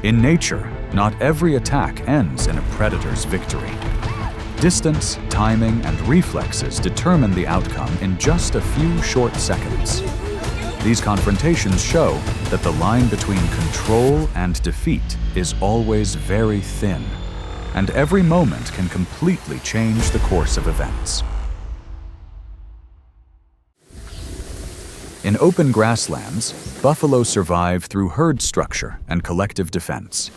In nature, not every attack ends in a predator's victory. Distance, timing, and reflexes determine the outcome in just a few short seconds. These confrontations show that the line between control and defeat is always very thin, and every moment can completely change the course of events. In open grasslands, buffalo survive through herd structure and collective defense.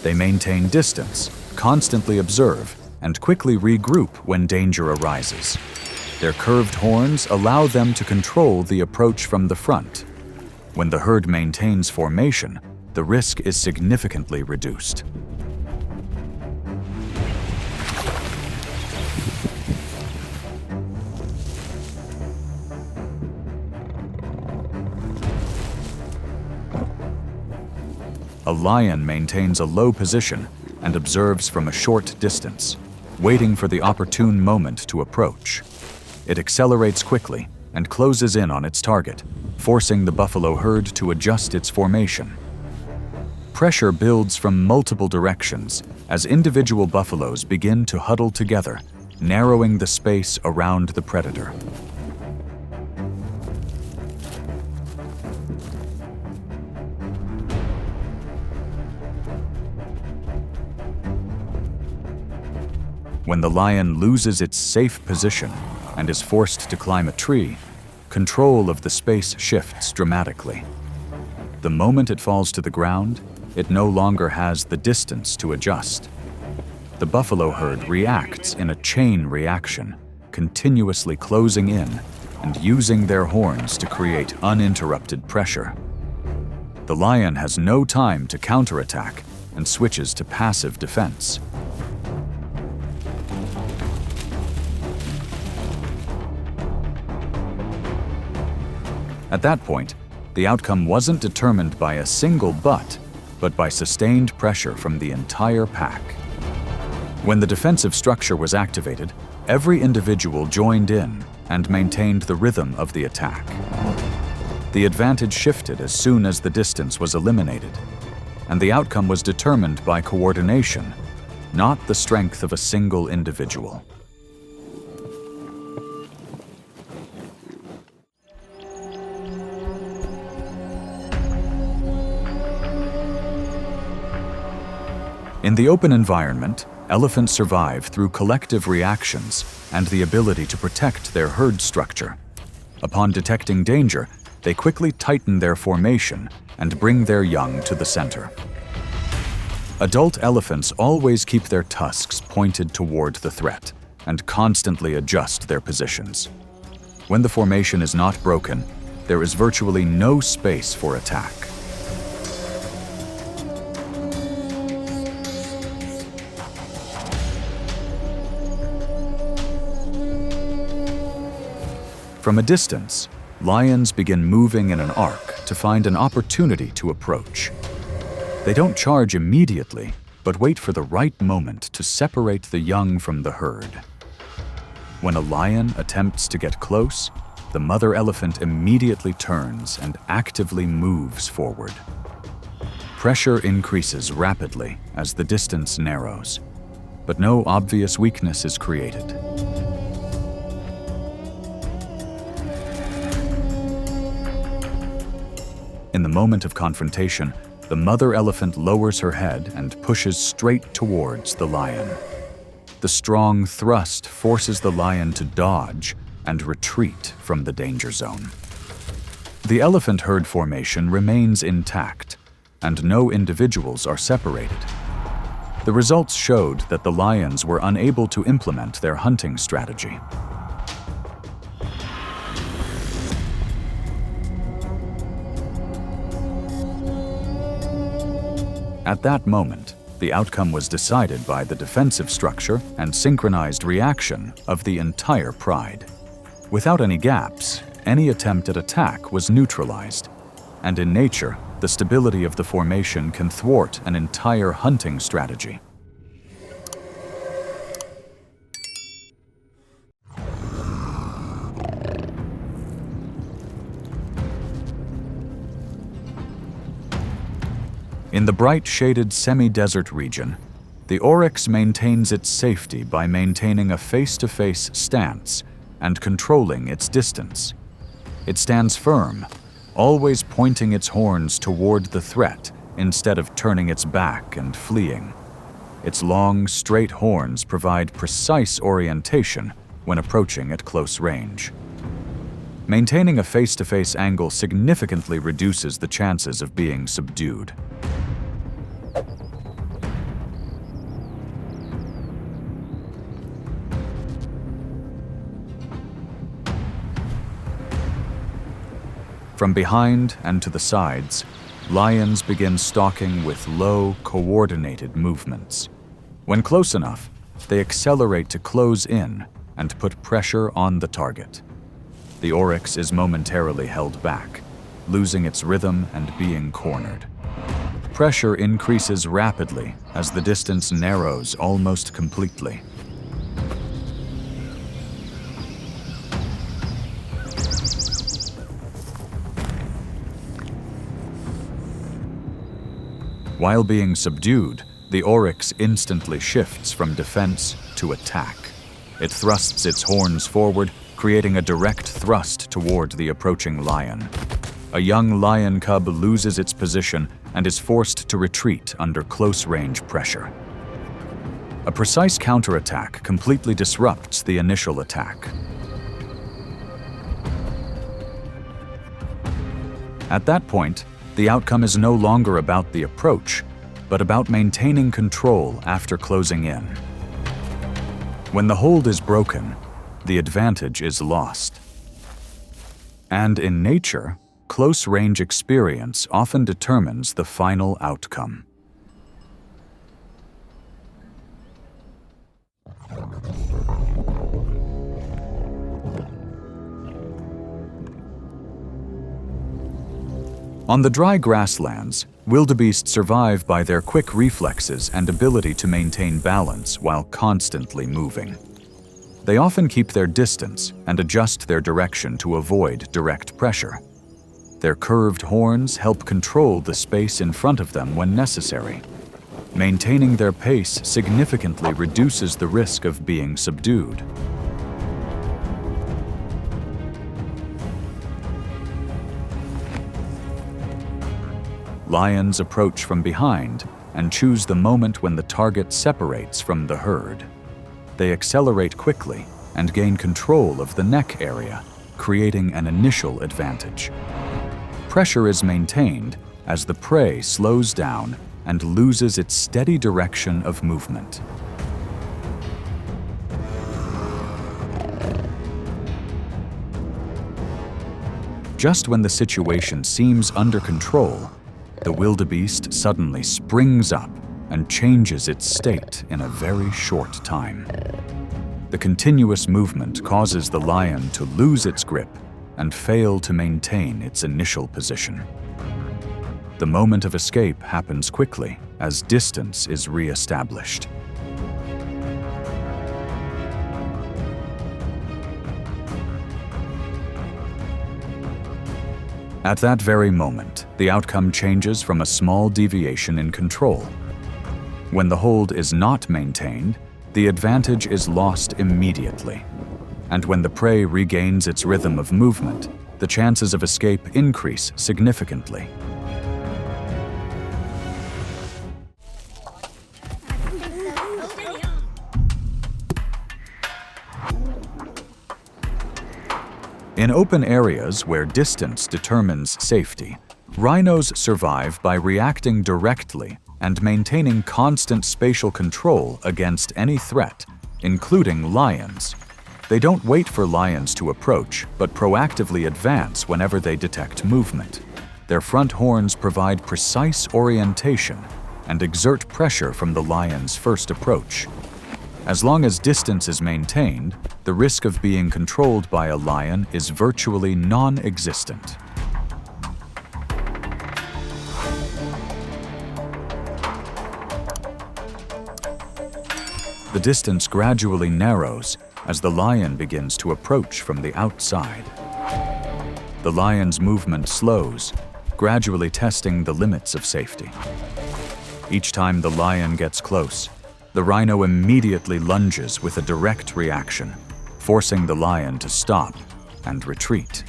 They maintain distance, constantly observe, and quickly regroup when danger arises. Their curved horns allow them to control the approach from the front. When the herd maintains formation, the risk is significantly reduced. A lion maintains a low position and observes from a short distance, waiting for the opportune moment to approach. It accelerates quickly and closes in on its target, forcing the buffalo herd to adjust its formation. Pressure builds from multiple directions as individual buffaloes begin to huddle together, narrowing the space around the predator. When the lion loses its safe position and is forced to climb a tree, control of the space shifts dramatically. The moment it falls to the ground, it no longer has the distance to adjust. The buffalo herd reacts in a chain reaction, continuously closing in and using their horns to create uninterrupted pressure. The lion has no time to counterattack and switches to passive defense. At that point, the outcome wasn't determined by a single butt, but by sustained pressure from the entire pack. When the defensive structure was activated, every individual joined in and maintained the rhythm of the attack. The advantage shifted as soon as the distance was eliminated, and the outcome was determined by coordination, not the strength of a single individual. In the open environment, elephants survive through collective reactions and the ability to protect their herd structure. Upon detecting danger, they quickly tighten their formation and bring their young to the center. Adult elephants always keep their tusks pointed toward the threat and constantly adjust their positions. When the formation is not broken, there is virtually no space for attack. From a distance, lions begin moving in an arc to find an opportunity to approach. They don't charge immediately, but wait for the right moment to separate the young from the herd. When a lion attempts to get close, the mother elephant immediately turns and actively moves forward. Pressure increases rapidly as the distance narrows, but no obvious weakness is created. In the moment of confrontation, the mother elephant lowers her head and pushes straight towards the lion. The strong thrust forces the lion to dodge and retreat from the danger zone. The elephant herd formation remains intact, and no individuals are separated. The results showed that the lions were unable to implement their hunting strategy. At that moment, the outcome was decided by the defensive structure and synchronized reaction of the entire pride. Without any gaps, any attempt at attack was neutralized, and in nature, the stability of the formation can thwart an entire hunting strategy. In the bright shaded semi-desert region, the Oryx maintains its safety by maintaining a face-to-face stance and controlling its distance. It stands firm, always pointing its horns toward the threat instead of turning its back and fleeing. Its long, straight horns provide precise orientation when approaching at close range. Maintaining a face-to-face angle significantly reduces the chances of being subdued. From behind and to the sides, lions begin stalking with low, coordinated movements. When close enough, they accelerate to close in and put pressure on the target. The Oryx is momentarily held back, losing its rhythm and being cornered. Pressure increases rapidly as the distance narrows almost completely. While being subdued, the Oryx instantly shifts from defense to attack. It thrusts its horns forward, creating a direct thrust toward the approaching lion. A young lion cub loses its position and is forced to retreat under close-range pressure. A precise counterattack completely disrupts the initial attack. At that point, the outcome is no longer about the approach, but about maintaining control after closing in. When the hold is broken, the advantage is lost. And in nature, close-range experience often determines the final outcome. On the dry grasslands, wildebeest survive by their quick reflexes and ability to maintain balance while constantly moving. They often keep their distance and adjust their direction to avoid direct pressure. Their curved horns help control the space in front of them when necessary. Maintaining their pace significantly reduces the risk of being subdued. Lions approach from behind and choose the moment when the target separates from the herd. They accelerate quickly and gain control of the neck area, creating an initial advantage. Pressure is maintained as the prey slows down and loses its steady direction of movement. Just when the situation seems under control, the wildebeest suddenly springs up and changes its state in a very short time. The continuous movement causes the lion to lose its grip and fail to maintain its initial position. The moment of escape happens quickly as distance is re-established. At that very moment, the outcome changes from a small deviation in control. When the hold is not maintained, the advantage is lost immediately. And when the prey regains its rhythm of movement, the chances of escape increase significantly. In open areas where distance determines safety, rhinos survive by reacting directly and maintaining constant spatial control against any threat, including lions. They don't wait for lions to approach, but proactively advance whenever they detect movement. Their front horns provide precise orientation and exert pressure from the lion's first approach. As long as distance is maintained, the risk of being controlled by a lion is virtually non-existent. The distance gradually narrows as the lion begins to approach from the outside. The lion's movement slows, gradually testing the limits of safety. Each time the lion gets close, the rhino immediately lunges with a direct reaction, forcing the lion to stop and retreat.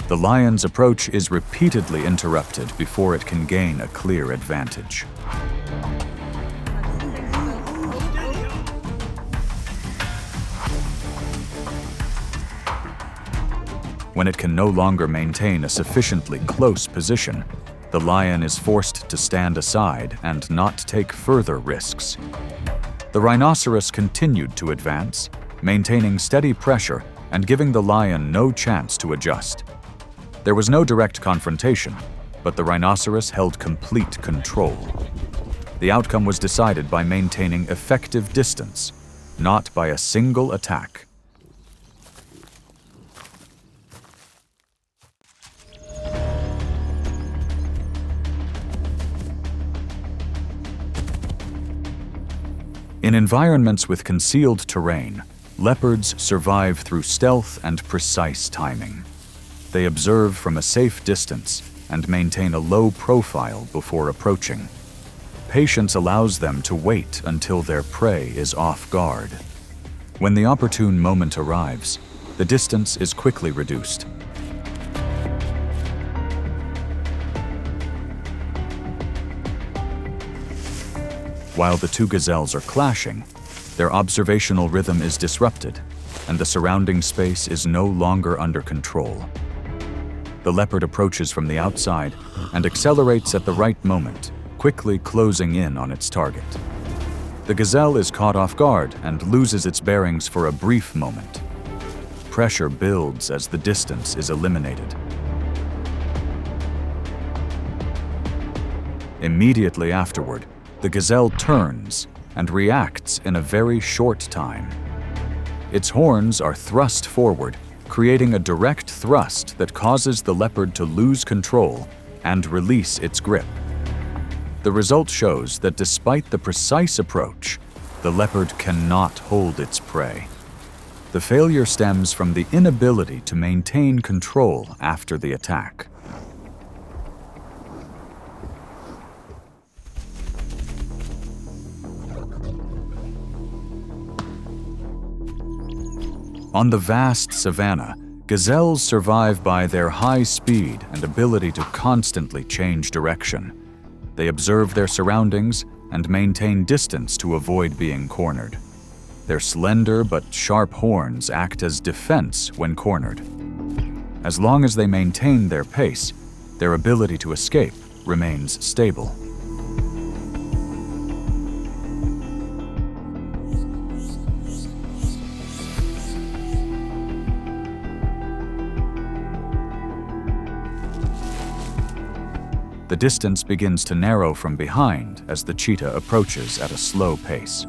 The lion's approach is repeatedly interrupted before it can gain a clear advantage. When it can no longer maintain a sufficiently close position, the lion is forced to stand aside and not take further risks. The rhinoceros continued to advance, maintaining steady pressure and giving the lion no chance to adjust. There was no direct confrontation, but the rhinoceros held complete control. The outcome was decided by maintaining effective distance, not by a single attack. In environments with concealed terrain, leopards survive through stealth and precise timing. They observe from a safe distance and maintain a low profile before approaching. Patience allows them to wait until their prey is off guard. When the opportune moment arrives, the distance is quickly reduced. While the two gazelles are clashing, their observational rhythm is disrupted, and the surrounding space is no longer under control. The leopard approaches from the outside and accelerates at the right moment, quickly closing in on its target. The gazelle is caught off guard and loses its bearings for a brief moment. Pressure builds as the distance is eliminated. Immediately afterward, the gazelle turns and reacts in a very short time. Its horns are thrust forward, creating a direct thrust that causes the leopard to lose control and release its grip. The result shows that despite the precise approach, the leopard cannot hold its prey. The failure stems from the inability to maintain control after the attack. On the vast savanna, gazelles survive by their high speed and ability to constantly change direction. They observe their surroundings and maintain distance to avoid being cornered. Their slender but sharp horns act as defense when cornered. As long as they maintain their pace, their ability to escape remains stable. The distance begins to narrow from behind as the cheetah approaches at a slow pace.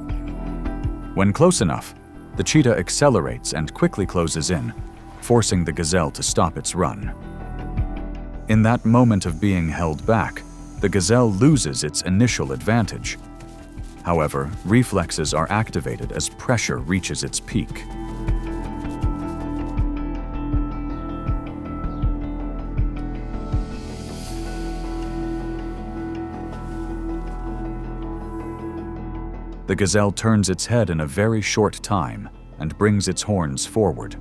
When close enough, the cheetah accelerates and quickly closes in, forcing the gazelle to stop its run. In that moment of being held back, the gazelle loses its initial advantage. However, reflexes are activated as pressure reaches its peak. The gazelle turns its head in a very short time and brings its horns forward.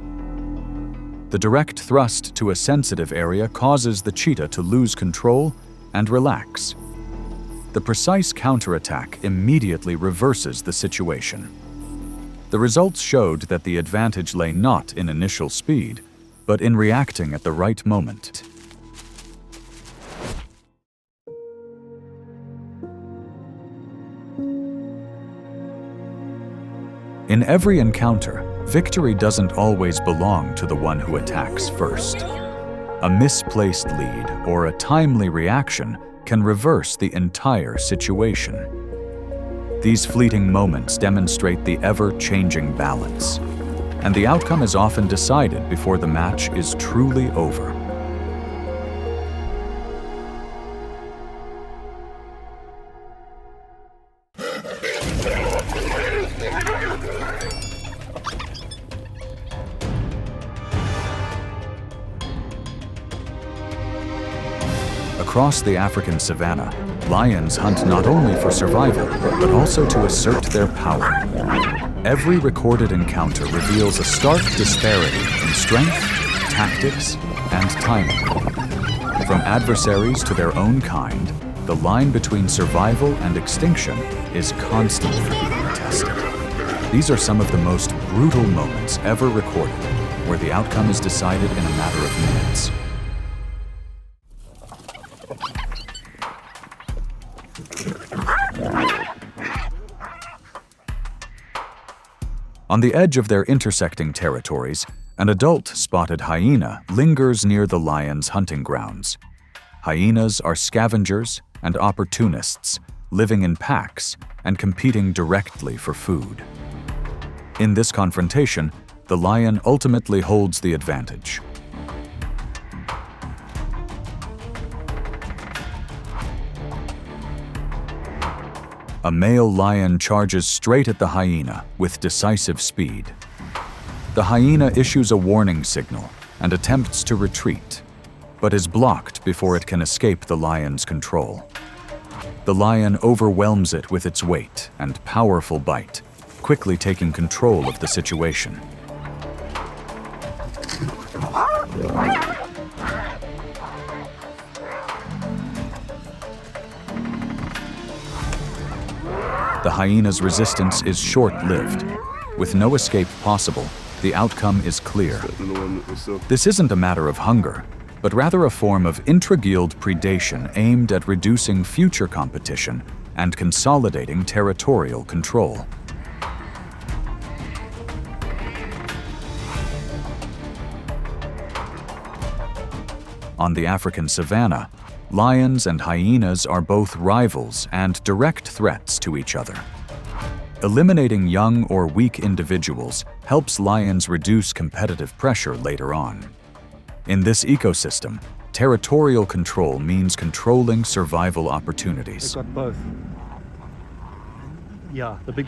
The direct thrust to a sensitive area causes the cheetah to lose control and relax. The precise counterattack immediately reverses the situation. The results showed that the advantage lay not in initial speed, but in reacting at the right moment. In every encounter, victory doesn't always belong to the one who attacks first. A misplaced lead or a timely reaction can reverse the entire situation. These fleeting moments demonstrate the ever-changing balance, and the outcome is often decided before the match is truly over. Across the African savanna, Lions hunt not only for survival, but also to assert their power. Every recorded encounter reveals a stark disparity in strength, tactics, and timing. From adversaries to their own kind, the line between survival and extinction is constantly being tested. These are some of the most brutal moments ever recorded, where the outcome is decided in a matter of minutes. On the edge of their intersecting territories, an adult-spotted hyena lingers near the lion's hunting grounds. Hyenas are scavengers and opportunists, living in packs and competing directly for food. In this confrontation, the lion ultimately holds the advantage. A male lion charges straight at the hyena with decisive speed. The hyena issues a warning signal and attempts to retreat, but is blocked before it can escape the lion's control. The lion overwhelms it with its weight and powerful bite, quickly taking control of the situation. The hyena's resistance is short-lived. With no escape possible, the outcome is clear. This isn't a matter of hunger, but rather a form of intra-guild predation aimed at reducing future competition and consolidating territorial control. On the African savanna, lions and hyenas are both rivals and direct threats to each other. Eliminating young or weak individuals helps lions reduce competitive pressure later on. In this ecosystem, territorial control means controlling survival opportunities. They've got both. Yeah, the big...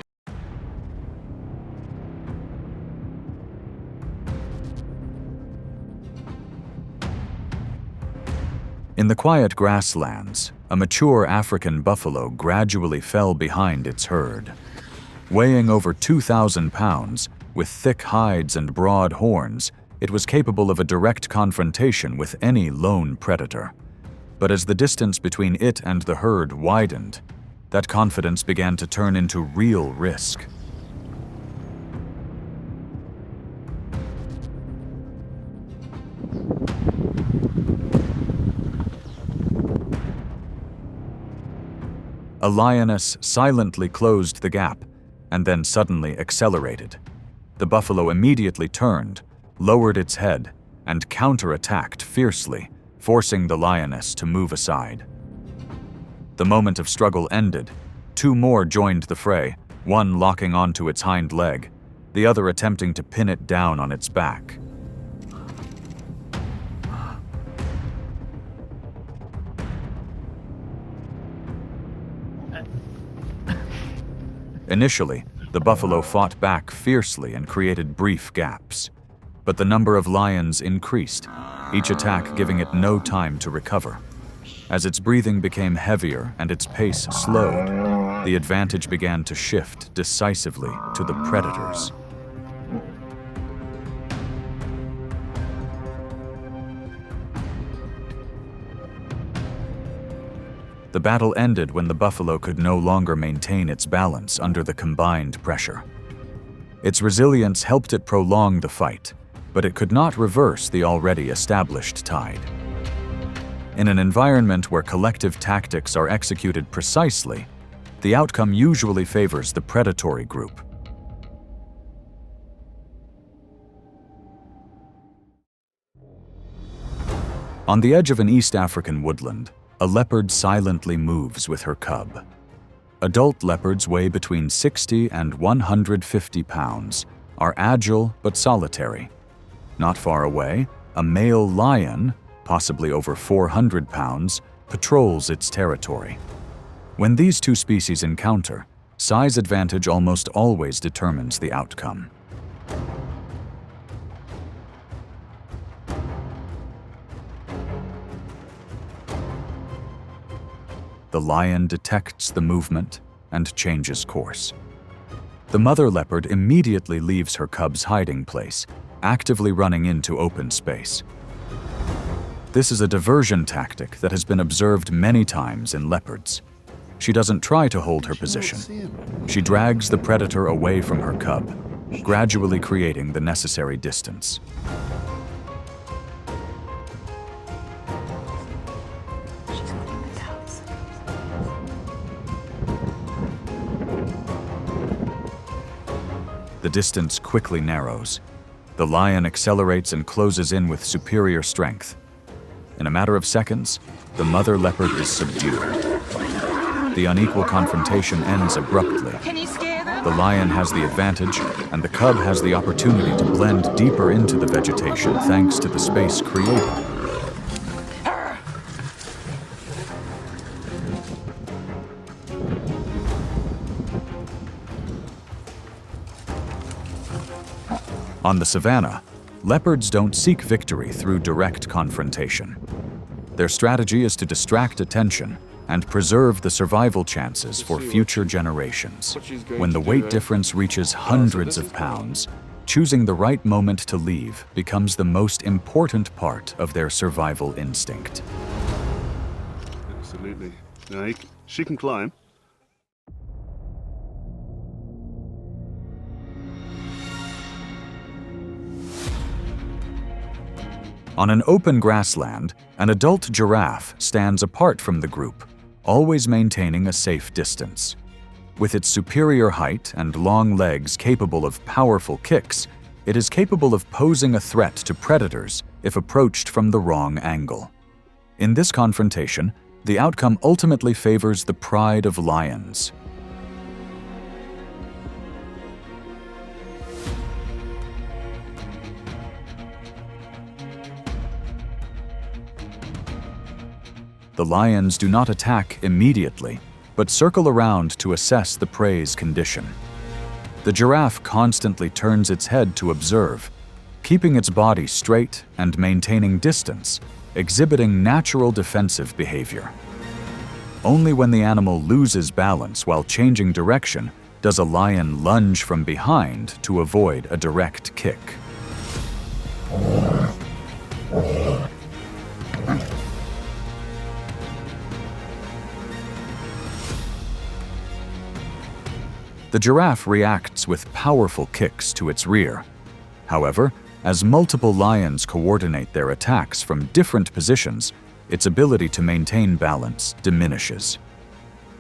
In the quiet grasslands, a mature African buffalo gradually fell behind its herd. Weighing over 2,000 pounds, with thick hides and broad horns, it was capable of a direct confrontation with any lone predator. But as the distance between it and the herd widened, that confidence began to turn into real risk. A lioness silently closed the gap and then suddenly accelerated. The buffalo immediately turned, lowered its head, and counterattacked fiercely, forcing the lioness to move aside. The moment of struggle ended. Two more joined the fray, one locking onto its hind leg, the other attempting to pin it down on its back. Initially, the buffalo fought back fiercely and created brief gaps. But the number of lions increased, each attack giving it no time to recover. As its breathing became heavier and its pace slowed, the advantage began to shift decisively to the predators. The battle ended when the buffalo could no longer maintain its balance under the combined pressure. Its resilience helped it prolong the fight, but it could not reverse the already established tide. In an environment where collective tactics are executed precisely, the outcome usually favors the predatory group. On the edge of an East African woodland, a leopard silently moves with her cub. Adult leopards weigh between 60 and 150 pounds, are agile but solitary. Not far away, a male lion, possibly over 400 pounds, patrols its territory. When these two species encounter, size advantage almost always determines the outcome. the lion detects the movement and changes course. The mother leopard immediately leaves her cub's hiding place, actively running into open space. This is a diversion tactic that has been observed many times in leopards. She doesn't try to hold her position. She drags the predator away from her cub, gradually creating the necessary distance. The distance quickly narrows. The lion accelerates and closes in with superior strength. In a matter of seconds, the mother leopard is subdued. The unequal confrontation ends abruptly. The lion has the advantage, and the cub has the opportunity to blend deeper into the vegetation thanks to the space created. On the savanna, leopards don't seek victory through direct confrontation. Their strategy is to distract attention and preserve the survival chances for future generations. When the weight difference reaches hundreds of pounds, choosing the right moment to leave becomes the most important part of their survival instinct. Absolutely. Now, she can climb. On an open grassland, an adult giraffe stands apart from the group, always maintaining a safe distance. With its superior height and long legs capable of powerful kicks, it is capable of posing a threat to predators if approached from the wrong angle. In this confrontation, the outcome ultimately favors the pride of lions. The lions do not attack immediately, but circle around to assess the prey's condition. The giraffe constantly turns its head to observe, keeping its body straight and maintaining distance, exhibiting natural defensive behavior. Only when the animal loses balance while changing direction does a lion lunge from behind to avoid a direct kick. The giraffe reacts with powerful kicks to its rear. However, as multiple lions coordinate their attacks from different positions, its ability to maintain balance diminishes.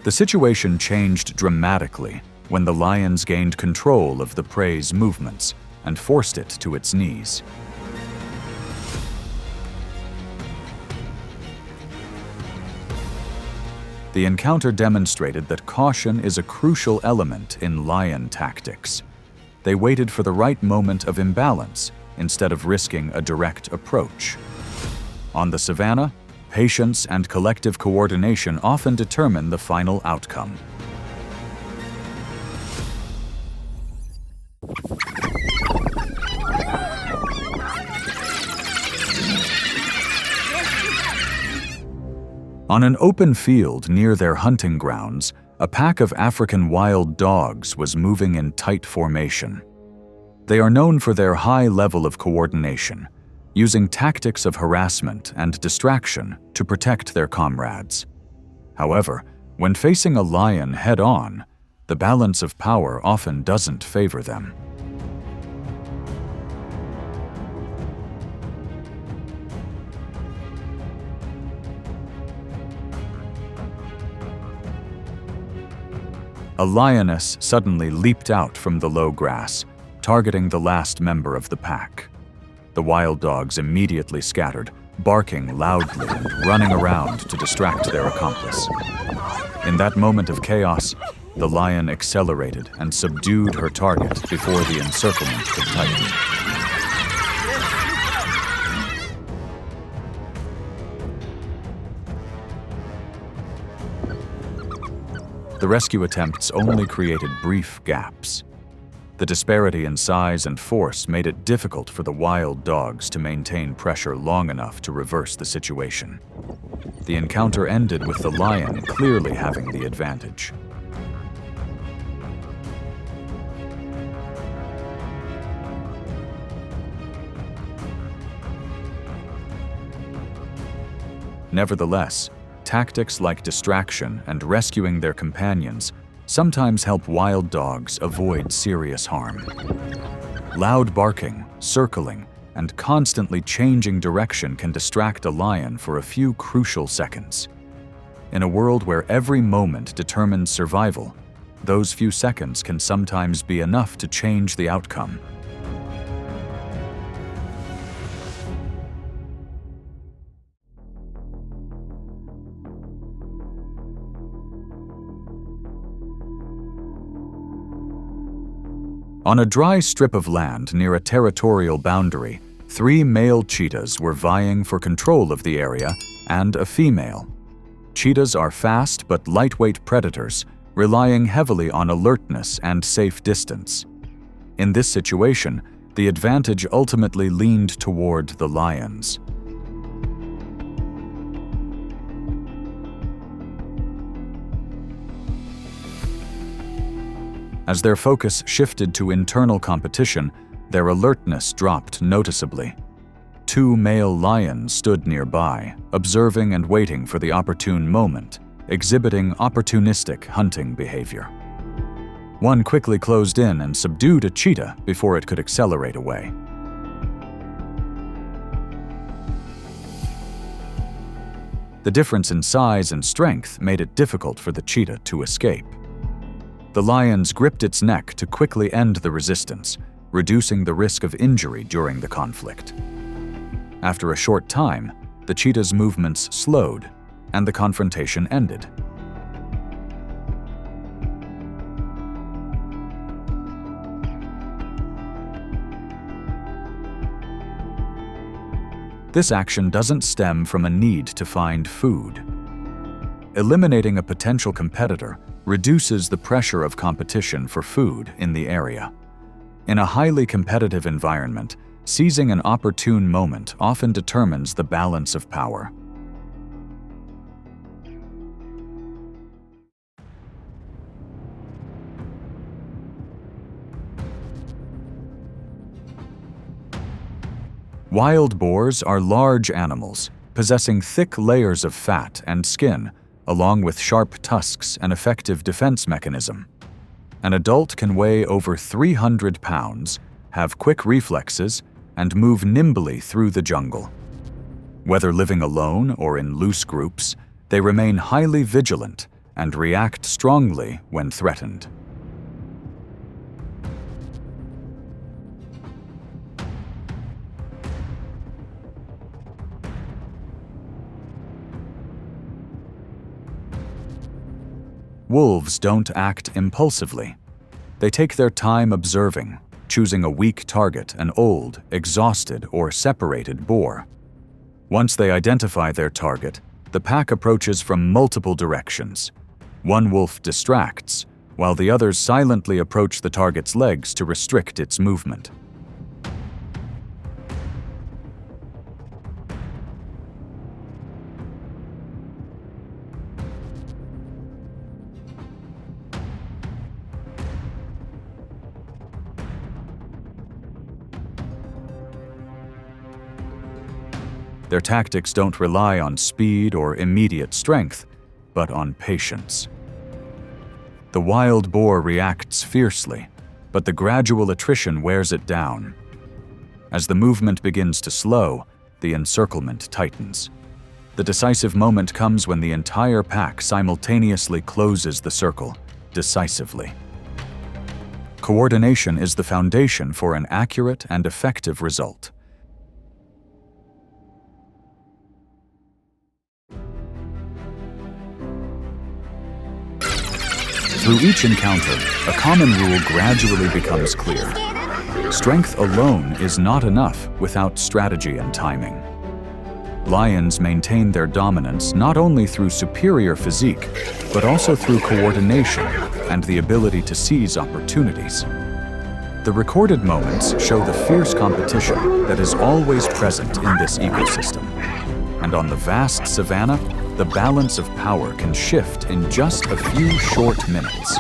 The situation changed dramatically when the lions gained control of the prey's movements and forced it to its knees. The encounter demonstrated that caution is a crucial element in lion tactics. They waited for the right moment of imbalance instead of risking a direct approach. On the savanna, patience and collective coordination often determine the final outcome. On an open field near their hunting grounds, a pack of African wild dogs was moving in tight formation. They are known for their high level of coordination, using tactics of harassment and distraction to protect their comrades. However, when facing a lion head-on, the balance of power often doesn't favor them. A lioness suddenly leaped out from the low grass, targeting the last member of the pack. The wild dogs immediately scattered, barking loudly and running around to distract their accomplice. In that moment of chaos, the lion accelerated and subdued her target before the encirclement could tighten. The rescue attempts only created brief gaps. The disparity in size and force made it difficult for the wild dogs to maintain pressure long enough to reverse the situation. The encounter ended with the lion clearly having the advantage. Nevertheless, tactics like distraction and rescuing their companions sometimes help wild dogs avoid serious harm. Loud barking, circling, and constantly changing direction can distract a lion for a few crucial seconds. In a world where every moment determines survival, those few seconds can sometimes be enough to change the outcome. On a dry strip of land near a territorial boundary, 3 male cheetahs were vying for control of the area and a female. Cheetahs are fast but lightweight predators, relying heavily on alertness and safe distance. In this situation, the advantage ultimately leaned toward the lions. As their focus shifted to internal competition, their alertness dropped noticeably. 2 male lions stood nearby, observing and waiting for the opportune moment, exhibiting opportunistic hunting behavior. One quickly closed in and subdued a cheetah before it could accelerate away. The difference in size and strength made it difficult for the cheetah to escape. The lions gripped its neck to quickly end the resistance, reducing the risk of injury during the conflict. After a short time, the cheetah's movements slowed, and the confrontation ended. This action doesn't stem from a need to find food. Eliminating a potential competitor reduces the pressure of competition for food in the area. In a highly competitive environment, seizing an opportune moment often determines the balance of power. Wild boars are large animals, possessing thick layers of fat and skin, along with sharp tusks and effective defense mechanism. An adult can weigh over 300 pounds, have quick reflexes, and move nimbly through the jungle. Whether living alone or in loose groups, they remain highly vigilant and react strongly when threatened. Wolves don't act impulsively. They take their time observing, choosing a weak target, an old, exhausted, or separated boar. Once they identify their target, the pack approaches from multiple directions. One wolf distracts, while the others silently approach the target's legs to restrict its movement. Their tactics don't rely on speed or immediate strength, but on patience. The wild boar reacts fiercely, but the gradual attrition wears it down. As the movement begins to slow, the encirclement tightens. The decisive moment comes when the entire pack simultaneously closes the circle, decisively. Coordination is the foundation for an accurate and effective result. Through each encounter, a common rule gradually becomes clear. Strength alone is not enough without strategy and timing. Lions maintain their dominance not only through superior physique, but also through coordination and the ability to seize opportunities. The recorded moments show the fierce competition that is always present in this ecosystem. And on the vast savanna, the balance of power can shift in just a few short minutes.